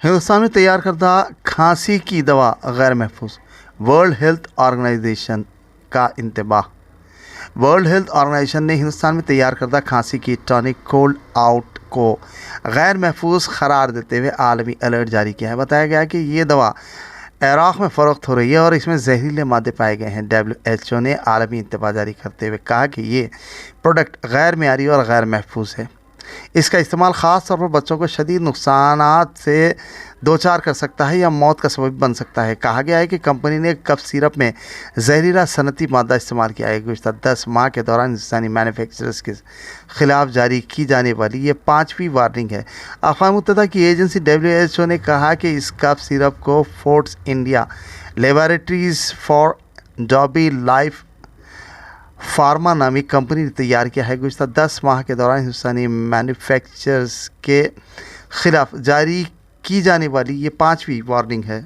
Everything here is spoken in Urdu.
ہندوستان میں تیار کردہ کھانسی کی دوا غیر محفوظ، ورلڈ ہیلتھ آرگنائزیشن کا انتباہ۔ ورلڈ ہیلتھ آرگنائزیشن نے ہندوستان میں تیار کردہ کھانسی کی ٹانک کولڈ آؤٹ کو غیر محفوظ قرار دیتے ہوئے عالمی الرٹ جاری کیا ہے۔ بتایا گیا کہ یہ دوا عراق میں فروخت ہو رہی ہے اور اس میں زہریلے مادے پائے گئے ہیں۔ WHO نے عالمی انتباہ جاری کرتے ہوئے کہا کہ یہ پروڈکٹ غیر معیاری اور غیر محفوظ ہے۔ اس کا استعمال خاص طور پر بچوں کو شدید نقصانات سے دوچار کر سکتا ہے یا موت کا سبب بن سکتا ہے۔ کہا گیا ہے کہ کمپنی نے کف سیرپ میں زہریلا صنعتی مادہ استعمال کیا ہے۔ گزشتہ 10 ماہ کے دوران ہندوستانی مینوفیکچررز کے خلاف جاری کی جانے والی یہ 5ویں وارننگ ہے۔ اقوام متحدہ کی ایجنسی WHO نے کہا کہ اس کف سیرپ کو فورٹس انڈیا لیبارٹریز فار ڈابی لائف فارما نامی کمپنی نے تیار کیا ہے۔ گزشتہ 10 ماہ کے دوران ہندوستانی مینوفیکچررز کے خلاف جاری کی جانے والی یہ 5ویں وارننگ ہے۔